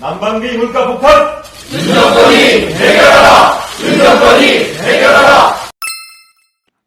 난방비 물가 폭탄! 윤정권이 해결하라! 윤정권이 해결하라!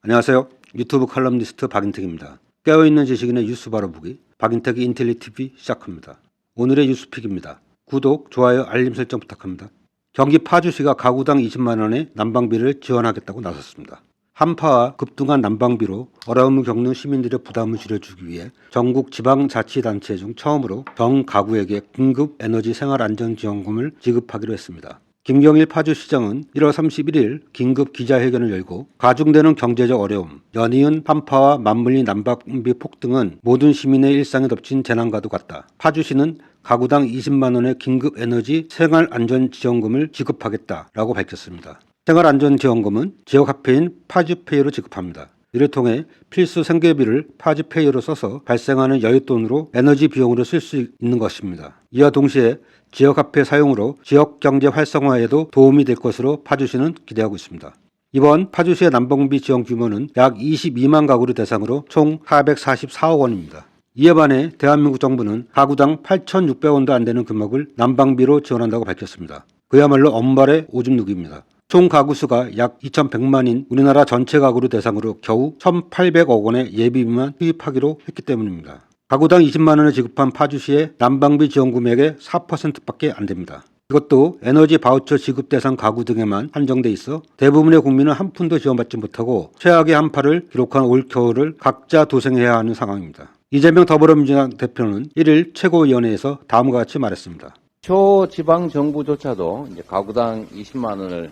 안녕하세요. 유튜브 칼럼니스트 박인택입니다. 깨어있는 지식인의 뉴스 바로보기 박인택의 인텔리TV 시작합니다. 오늘의 뉴스픽입니다. 구독, 좋아요, 알림 설정 부탁합니다. 경기 파주시가 가구당 20만원의 난방비를 지원하겠다고 나섰습니다. 한파와 급등한 난방비로 어려움을 겪는 시민들의 부담을 줄여주기 위해 전국 지방자치단체 중 처음으로 전 가구에게 긴급 에너지 생활안전지원금을 지급하기로 했습니다. 김경일 파주시장은 1월 31일 긴급 기자회견을 열고 가중되는 경제적 어려움, 연이은 한파와 맞물린 난방비 폭등은 모든 시민의 일상에 덮친 재난과도 같다. 파주시는 가구당 20만원의 긴급 에너지 생활안전지원금을 지급하겠다라고 밝혔습니다. 생활안전지원금은 지역화폐인 파주페이로 지급합니다. 이를 통해 필수 생계비를 파주페이로 써서 발생하는 여윳돈으로 에너지 비용으로 쓸 수 있는 것입니다. 이와 동시에 지역화폐 사용으로 지역경제 활성화에도 도움이 될 것으로 파주시는 기대하고 있습니다. 이번 파주시의 난방비 지원 규모는 약 22만 가구를 대상으로 총 444억 원입니다. 이에 반해 대한민국 정부는 가구당 8,600원도 안 되는 금액을 난방비로 지원한다고 밝혔습니다. 그야말로 엄발의 오줌 누기입니다. 총 가구 수가 약 2,100만인 우리나라 전체 가구를 대상으로 겨우 1,800억 원의 예비비만 투입하기로 했기 때문입니다. 가구당 20만 원을 지급한 파주시의 난방비 지원 금액의 4%밖에 안 됩니다. 이것도 에너지 바우처 지급 대상 가구 등에만 한정돼 있어 대부분의 국민은 한 푼도 지원받지 못하고 최악의 한파를 기록한 올 겨울을 각자 도생해야 하는 상황입니다. 이재명 더불어민주당 대표는 1일 최고위원회에서 다음과 같이 말했습니다. 초지방정부조차도 이제 가구당 20만 원을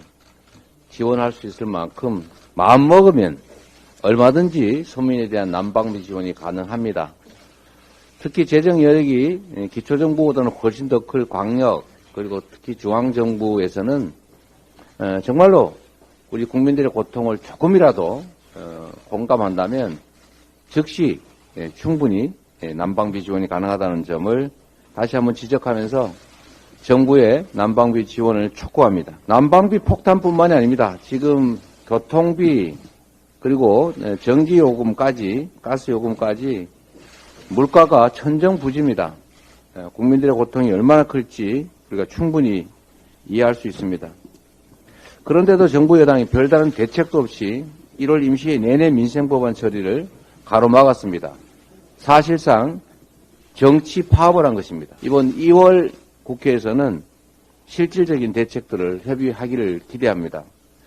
지원할 수 있을 만큼 마음먹으면 얼마든지 서민에 대한 난방비 지원이 가능합니다. 특히 재정 여력이 기초정부보다는 훨씬 더 클 광역 그리고 특히 중앙정부에서는 정말로 우리 국민들의 고통을 조금이라도 공감한다면 즉시 충분히 난방비 지원이 가능하다는 점을 다시 한번 지적하면서 정부의 난방비 지원을 촉구합니다. 난방비 폭탄뿐만이 아닙니다. 지금 교통비 그리고 전기요금까지 가스요금까지 물가가 천정부지입니다. 국민들의 고통이 얼마나 클지 우리가 충분히 이해할 수 있습니다. 그런데도 정부 여당이 별다른 대책도 없이 1월 임시의 내내 민생법안 처리를 가로막았습니다. 사실상 정치 파업을 한 것입니다. 이번 2월 국회에서는 실질적인 대책들을 협의하기를 기대합니다.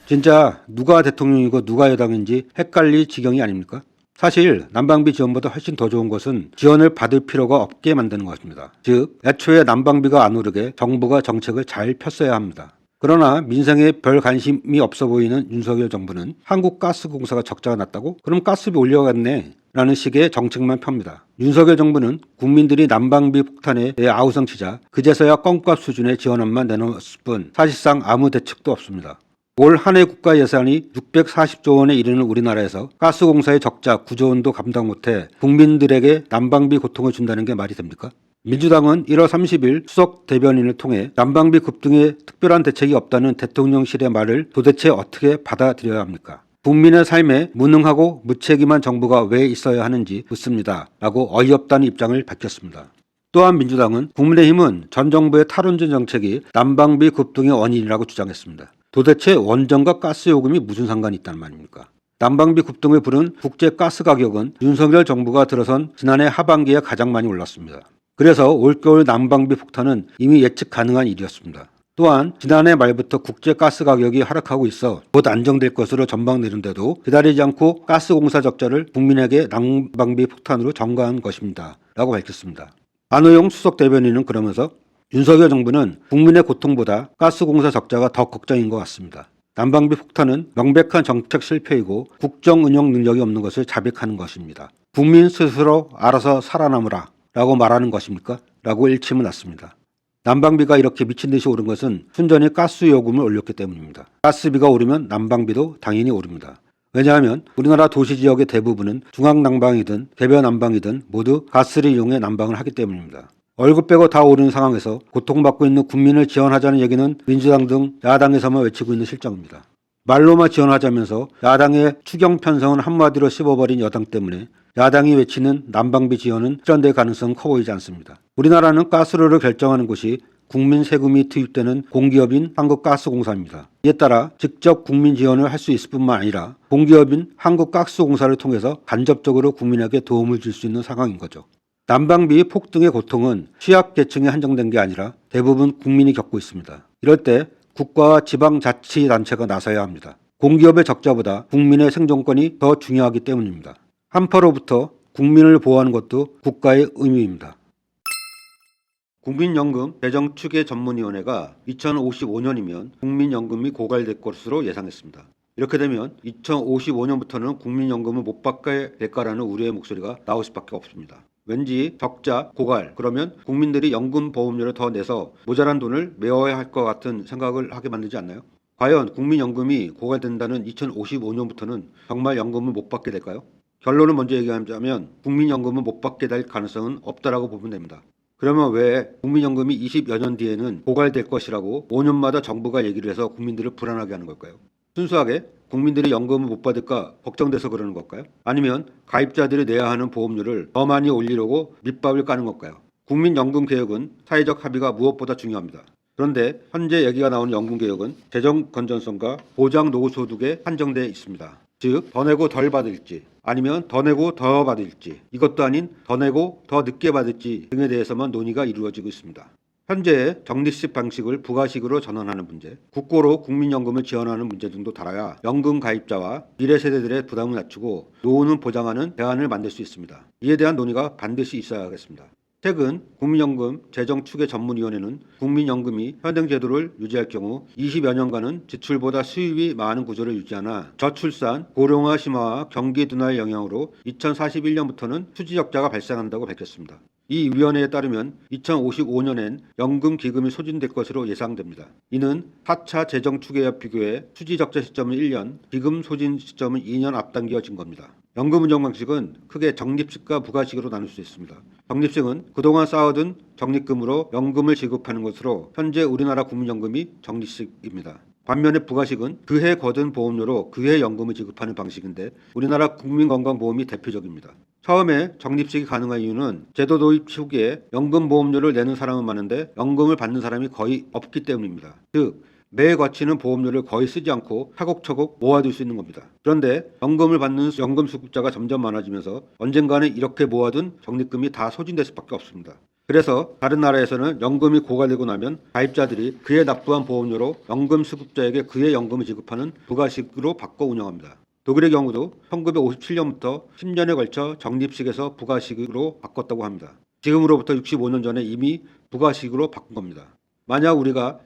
진짜 누가 대통령이고 누가 여당인지 헷갈릴 지경이 아닙니까? 사실 난방비 지원보다 훨씬 더 좋은 것은 지원을 받을 필요가 없게 만드는 것입니다. 즉 애초에 난방비가 안 오르게 정부가 정책을 잘 폈어야 합니다. 그러나 민생에 별 관심이 없어 보이는 윤석열 정부는 한국가스공사가 적자가 났다고? 그럼 가스비 올려갔네 라는 식의 정책만 펴니다. 윤석열 정부는 국민들이 난방비 폭탄에 대해 아우성치자 그제서야 껌값 수준의 지원안만 내놓았을 뿐 사실상 아무 대책도 없습니다. 올 한 해 국가 예산이 640조 원에 이르는 우리나라에서 가스공사의 적자 9조 원도 감당 못해 국민들에게 난방비 고통을 준다는 게 말이 됩니까? 민주당은 1월 30일 수석 대변인을 통해 난방비 급등에 특별한 대책이 없다는 대통령실의 말을 도대체 어떻게 받아들여야 합니까? 국민의 삶에 무능하고 무책임한 정부가 왜 있어야 하는지 묻습니다. 라고 어이없다는 입장을 밝혔습니다. 또한 민주당은 국민의힘은 전 정부의 탈원전 정책이 난방비 급등의 원인이라고 주장했습니다. 도대체 원전과 가스 요금이 무슨 상관이 있단 말입니까? 난방비 급등을 부른 국제 가스 가격은 윤석열 정부가 들어선 지난해 하반기에 가장 많이 올랐습니다. 그래서 올겨울 난방비 폭탄은 이미 예측 가능한 일이었습니다. 또한 지난해 말부터 국제 가스 가격이 하락하고 있어 곧 안정될 것으로 전망되는데도 기다리지 않고 가스공사 적자를 국민에게 난방비 폭탄으로 전가한 것입니다. 라고 밝혔습니다. 안호영 수석 대변인은 그러면서 윤석열 정부는 국민의 고통보다 가스공사 적자가 더 걱정인 것 같습니다. 난방비 폭탄은 명백한 정책 실패이고 국정 운영 능력이 없는 것을 자백하는 것입니다. 국민 스스로 알아서 살아남으라 라고 말하는 것입니까? 라고 일침을 났습니다. 난방비가 이렇게 미친 듯이 오른 것은 순전히 가스 요금을 올렸기 때문입니다. 가스비가 오르면 난방비도 당연히 오릅니다. 왜냐하면 우리나라 도시 지역의 대부분은 중앙난방이든 개별난방이든 모두 가스를 이용해 난방을 하기 때문입니다. 월급 빼고 다 오르는 상황에서 고통받고 있는 국민을 지원하자는 얘기는 민주당 등 야당에서만 외치고 있는 실정입니다. 말로만 지원하자면서 야당의 추경 편성은 한마디로 씹어버린 여당 때문에 야당이 외치는 난방비 지원은 실현될 가능성은 커 보이지 않습니다. 우리나라는 가스로를 결정하는 곳이 국민 세금이 투입되는 공기업인 한국가스공사입니다. 이에 따라 직접 국민 지원을 할 수 있을 뿐만 아니라 공기업인 한국가스공사를 통해서 간접적으로 국민에게 도움을 줄 수 있는 상황인 거죠. 난방비 폭등의 고통은 취약계층에 한정된 게 아니라 대부분 국민이 겪고 있습니다. 이럴 때 국가와 지방자치단체가 나서야 합니다. 공기업의 적자보다 국민의 생존권이 더 중요하기 때문입니다. 한파로부터 국민을 보호하는 것도 국가의 의무입니다. 국민연금 재정추계전문위원회가 2055년이면 국민연금이 고갈될 것으로 예상했습니다. 이렇게 되면 2055년부터는 국민연금을 못 받게 될까라는 우려의 목소리가 나올 수밖에 없습니다. 왠지 적자, 고갈, 그러면 국민들이 연금 보험료를 더 내서 모자란 돈을 메워야 할 것 같은 생각을 하게 만들지 않나요? 과연 국민연금이 고갈된다는 2055년부터는 정말 연금을 못 받게 될까요? 결론을 먼저 얘기하자면 국민연금은 못 받게 될 가능성은 없다라고 보면 됩니다. 그러면 왜 국민연금이 20여 년 뒤에는 고갈될 것이라고 5년마다 정부가 얘기를 해서 국민들을 불안하게 하는 걸까요? 순수하게 국민들이 연금을 못 받을까 걱정돼서 그러는 걸까요? 아니면 가입자들이 내야 하는 보험료를 더 많이 올리려고 밑밥을 까는 걸까요? 국민연금개혁은 사회적 합의가 무엇보다 중요합니다. 그런데 현재 얘기가 나오는 연금개혁은 재정 건전성과 보장 노후소득에 한정되어 있습니다. 즉, 더 내고 덜 받을지 아니면 더 내고 더 받을지, 이것도 아닌 더 내고 더 늦게 받을지 등에 대해서만 논의가 이루어지고 있습니다. 현재의 적립식 방식을 부가식으로 전환하는 문제, 국고로 국민연금을 지원하는 문제 등도 달아야 연금 가입자와 미래 세대들의 부담을 낮추고 노후는 보장하는 대안을 만들 수 있습니다. 이에 대한 논의가 반드시 있어야겠습니다. 최근 국민연금 재정추계전문위원회는 국민연금이 현행 제도를 유지할 경우 20여 년간은 지출보다 수입이 많은 구조를 유지하나 저출산, 고령화 심화와 경기 둔화의 영향으로 2041년부터는 수지적자가 발생한다고 밝혔습니다. 이 위원회에 따르면 2055년엔 연금기금이 소진될 것으로 예상됩니다. 이는 4차 재정추계와 비교해 수지적자 시점은 1년, 기금 소진 시점은 2년 앞당겨진 겁니다. 연금 운영 방식은 크게 적립식과 부가식으로 나눌 수 있습니다. 적립식은 그동안 쌓아둔 적립금으로 연금을 지급하는 것으로 현재 우리나라 국민연금이 적립식입니다. 반면에 부가식은 그해 거둔 보험료로 그해 연금을 지급하는 방식인데 우리나라 국민건강보험이 대표적입니다. 처음에 적립식이 가능한 이유는 제도 도입 초기에 연금 보험료를 내는 사람은 많은데 연금을 받는 사람이 거의 없기 때문입니다. 즉, 매해 거치는 보험료를 거의 쓰지 않고 차곡차곡 모아둘 수 있는 겁니다. 그런데 연금을 받는 연금 수급자가 점점 많아지면서 언젠가는 이렇게 모아둔 적립금이 다 소진될 수밖에 없습니다. 그래서 다른 나라에서는 연금이 고갈되고 나면 가입자들이 그해 납부한 보험료로 연금 수급자에게 그해 연금을 지급하는 부가식으로 바꿔 운영합니다. 독일의 경우도 1957년부터 10년에 걸쳐 적립식에서 부가식으로 바꿨다고 합니다. 지금으로부터 65년 전에 이미 부가식으로 바꾼 겁니다. 만약 우리가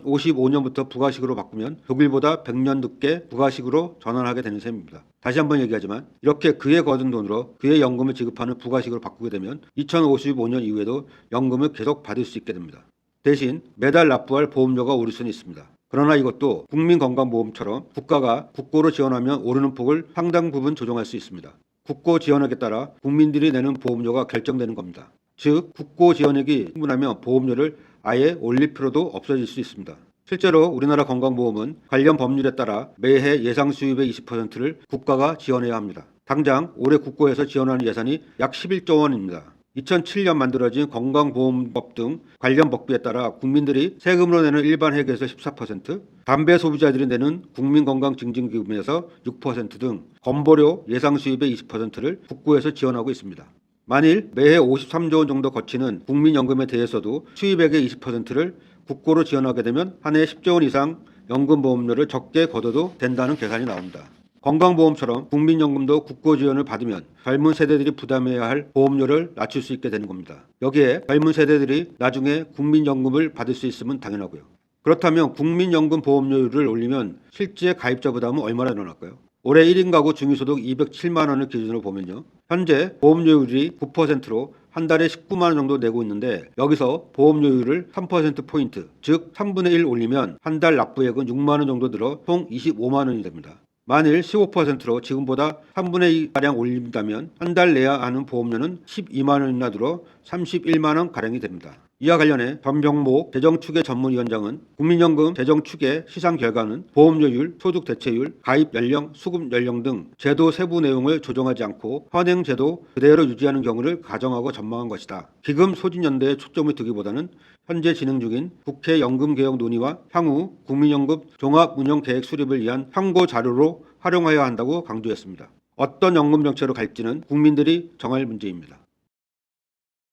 2055년부터 부가식으로 바꾸면 독일보다 100년 늦게 부가식으로 전환하게 되는 셈입니다. 다시 한번 얘기하지만 이렇게 그해 거둔 돈으로 그해 연금을 지급하는 부가식으로 바꾸게 되면 2055년 이후에도 연금을 계속 받을 수 있게 됩니다. 대신 매달 납부할 보험료가 오를 수는 있습니다. 그러나 이것도 국민건강보험처럼 국가가 국고로 지원하면 오르는 폭을 상당 부분 조정할 수 있습니다. 국고 지원액에 따라 국민들이 내는 보험료가 결정되는 겁니다. 즉, 국고 지원액이 충분하면 보험료를 아예 올릴 필요도 없어질 수 있습니다. 실제로 우리나라 건강보험은 관련 법률에 따라 매해 예상 수입의 20%를 국가가 지원해야 합니다. 당장 올해 국고에서 지원하는 예산이 약 11조 원입니다. 2007년 만들어진 건강보험법 등 관련 법규에 따라 국민들이 세금으로 내는 일반 회계에서 14%, 담배 소비자들이 내는 국민건강증진기금에서 6% 등 건보료 예상 수입의 20%를 국고에서 지원하고 있습니다. 만일 매해 53조 원 정도 거치는 국민연금에 대해서도 수입액의 20%를 국고로 지원하게 되면 한 해 10조 원 이상 연금보험료를 적게 걷어도 된다는 계산이 나옵니다. 건강보험처럼 국민연금도 국고 지원을 받으면 젊은 세대들이 부담해야 할 보험료를 낮출 수 있게 되는 겁니다. 여기에 젊은 세대들이 나중에 국민연금을 받을 수 있으면 당연하고요. 그렇다면 국민연금 보험료율을 올리면 실제 가입자 부담은 얼마나 늘어날까요? 올해 1인 가구 중위소득 207만 원을 기준으로 보면요. 현재 보험료율이 9%로 한 달에 19만 원 정도 내고 있는데 여기서 보험료율을 3%포인트, 즉 3분의 1 올리면 한 달 납부액은 6만 원 정도 늘어 총 25만 원이 됩니다. 만일 15%로 지금보다 3분의 2가량 올린다면 한 달 내야 하는 보험료는 12만 원이나 들어 31만 원 가량이 됩니다. 이와 관련해 전병목 재정추계전문위원장은 국민연금 재정추계 시상 결과는 보험료율, 소득대체율, 가입 연령, 수급 연령 등 제도 세부 내용을 조정하지 않고 현행 제도 그대로 유지하는 경우를 가정하고 전망한 것이다. 기금 소진 연대에 초점을 두기보다는 현재 진행 중인 국회 연금개혁 논의와 향후 국민연금 종합운영계획 수립을 위한 참고 자료로 활용해야 한다고 강조했습니다. 어떤 연금 정책으로 갈지는 국민들이 정할 문제입니다.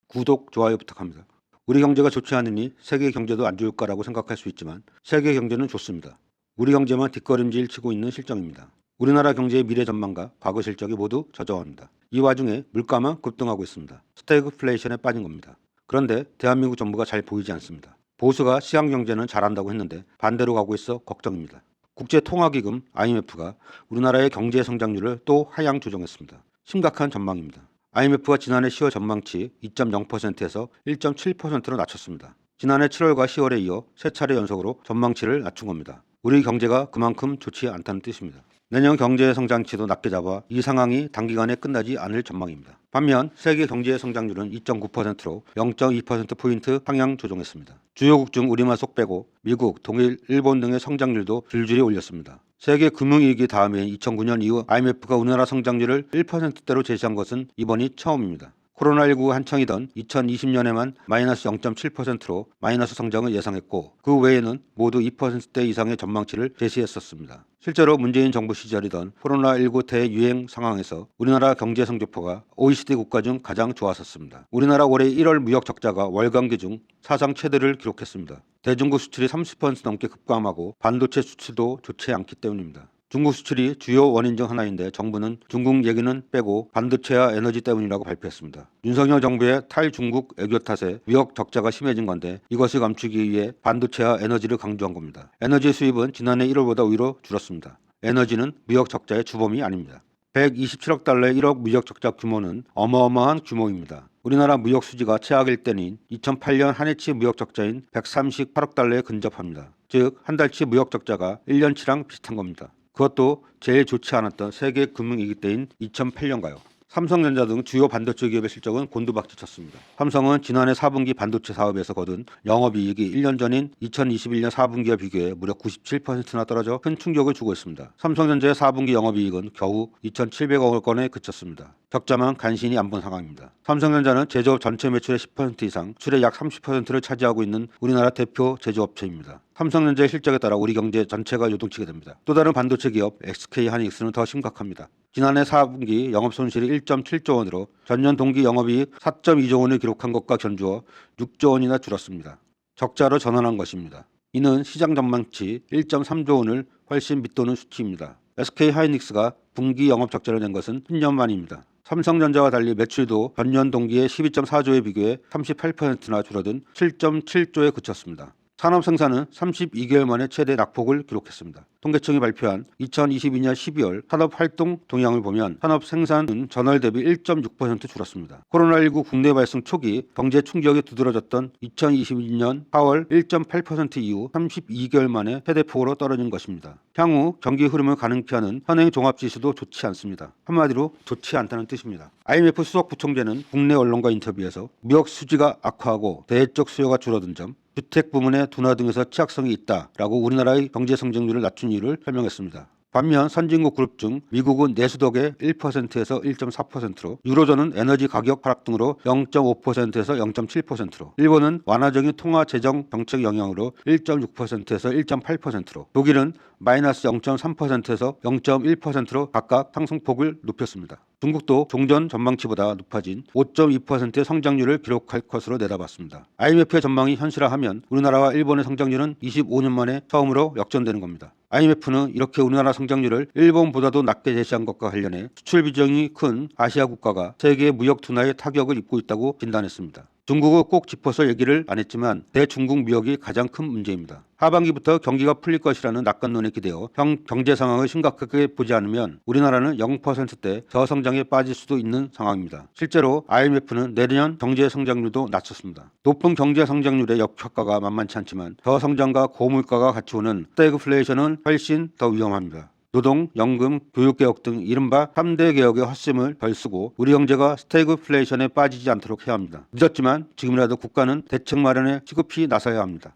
구독, 좋아요 부탁합니다. 우리 경제가 좋지 않으니 세계 경제도 안 좋을 거라고 생각할 수 있지만 세계 경제는 좋습니다. 우리 경제만 뒷걸음질 치고 있는 실정입니다. 우리나라 경제의 미래 전망과 과거 실적이 모두 저조합니다. 이 와중에 물가만 급등하고 있습니다. 스태그플레이션에 빠진 겁니다. 그런데 대한민국 정부가 잘 보이지 않습니다. 보수가 시장 경제는 잘한다고 했는데 반대로 가고 있어 걱정입니다. 국제통화기금 IMF가 우리나라의 경제 성장률을 또 하향 조정했습니다. 심각한 전망입니다. IMF가 지난해 10월 전망치 2.0%에서 1.7%로 낮췄습니다. 지난해 7월과 10월에 이어 세 차례 연속으로 전망치를 낮춘 겁니다. 우리 경제가 그만큼 좋지 않다는 뜻입니다. 내년 경제 성장치도 낮게 잡아 이 상황이 단기간에 끝나지 않을 전망입니다. 반면 세계 경제 성장률은 2.9%로 0.2%포인트 상향 조정했습니다. 주요국 중 우리만 쏙 빼고 미국, 독일, 일본 등의 성장률도 줄줄이 올렸습니다. 세계 금융위기 다음에 2009년 이후 IMF가 우리나라 성장률을 1%대로 제시한 것은 이번이 처음입니다. 코로나19 한창이던 2020년에만 마이너스 0.7%로 마이너스 성장을 예상했고 그 외에는 모두 2%대 이상의 전망치를 제시했었습니다. 실제로 문재인 정부 시절이던 코로나19 대유행 상황에서 우리나라 경제 성적표가 OECD 국가 중 가장 좋았었습니다. 우리나라 올해 1월 무역 적자가 월간 기준 사상 최대를 기록했습니다. 대중국 수출이 30% 넘게 급감하고 반도체 수출도 좋지 않기 때문입니다. 중국 수출이 주요 원인 중 하나인데 정부는 중국 얘기는 빼고 반도체와 에너지 때문이라고 발표했습니다. 윤석열 정부의 탈중국 애교 탓에 무역 적자가 심해진 건데 이것을 감추기 위해 반도체와 에너지를 강조한 겁니다. 에너지 수입은 지난해 1월보다 오히려 줄었습니다. 에너지는 무역 적자의 주범이 아닙니다. 127억 달러의 1억 무역 적자 규모는 어마어마한 규모입니다. 우리나라 무역 수지가 최악일 때인 2008년 한 해치 무역 적자인 138억 달러에 근접합니다. 즉 한 달치 무역 적자가 1년치랑 비슷한 겁니다. 그것도 제일 좋지 않았던 세계 금융위기 때인 2008년가요. 삼성전자 등 주요 반도체 기업의 실적은 곤두박질쳤습니다. 삼성은 지난해 4분기 반도체 사업에서 거둔 영업이익이 1년 전인 2021년 4분기와 비교해 무려 97%나 떨어져 큰 충격을 주고 있습니다. 삼성전자의 4분기 영업이익은 겨우 2,700억 원에 그쳤습니다. 적자만 간신히 안 본 상황입니다. 삼성전자는 제조업 전체 매출의 10% 이상, 출의 약 30%를 차지하고 있는 우리나라 대표 제조업체입니다. 삼성전자의 실적에 따라 우리 경제 전체가 요동치게 됩니다. 또 다른 반도체 기업 SK하이닉스는 더 심각합니다. 지난해 4분기 영업손실이 1.7조 원으로 전년 동기 영업이익 4.2조 원을 기록한 것과 견주어 6조 원이나 줄었습니다. 적자로 전환한 것입니다. 이는 시장 전망치 1.3조 원을 훨씬 밑도는 수치입니다. SK하이닉스가 분기 영업 적자를 낸 것은 10년 만입니다. 삼성전자와 달리 매출도 전년 동기의 12.4조에 비교해 38%나 줄어든 7.7조에 그쳤습니다. 산업 생산은 32개월 만에 최대 낙폭을 기록했습니다. 통계청이 발표한 2022년 12월 산업활동 동향을 보면 산업 생산은 전월 대비 1.6% 줄었습니다. 코로나19 국내 발생 초기 경제 충격이 두드러졌던 2022년 4월 1.8% 이후 32개월 만에 최대폭으로 떨어진 것입니다. 향후 경기 흐름을 가능케 하는 현행 종합지수도 좋지 않습니다. 한마디로 좋지 않다는 뜻입니다. IMF 수석 부총재는 국내 언론과 인터뷰에서 무역 수지가 악화하고 대외적 수요가 줄어든 점, 주택 부문의 둔화 등에서 취약성이 있다라고 우리나라의 경제 성장률을 낮춘 이유를 설명했습니다. 반면 선진국 그룹 중 미국은 내수 덕에 1%에서 1.4%로, 유로존은 에너지 가격 하락 등으로 0.5%에서 0.7%로, 일본은 완화적인 통화 재정 정책 영향으로 1.6%에서 1.8%로, 독일은 마이너스 0.3%에서 0.1%로 각각 상승폭을 높였습니다. 중국도 종전 전망치보다 높아진 5.2%의 성장률을 기록할 것으로 내다봤습니다. IMF의 전망이 현실화하면 우리나라와 일본의 성장률은 25년 만에 처음으로 역전되는 겁니다. IMF는 이렇게 우리나라 성장률을 일본보다도 낮게 제시한 것과 관련해 수출 비중이 큰 아시아 국가가 세계 무역 둔화의 타격을 입고 있다고 진단했습니다. 중국은 꼭 짚어서 얘기를 안 했지만 대중국 무역이 가장 큰 문제입니다. 하반기부터 경기가 풀릴 것이라는 낙관론에 기대어 경제 상황을 심각하게 보지 않으면 우리나라는 0%대 저성장에 빠질 수도 있는 상황입니다. 실제로 IMF는 내년 경제 성장률도 낮췄습니다. 높은 경제 성장률의 역효과가 만만치 않지만 저성장과 고물가가 같이 오는 스태그플레이션은 훨씬 더 위험합니다. 노동, 연금, 교육개혁 등 이른바 3대 개혁의 헛심을 덜 쓰고 우리 경제가 스태그플레이션에 빠지지 않도록 해야 합니다. 늦었지만 지금이라도 국가는 대책 마련에 시급히 나서야 합니다.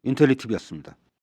인텔리TV였습니다.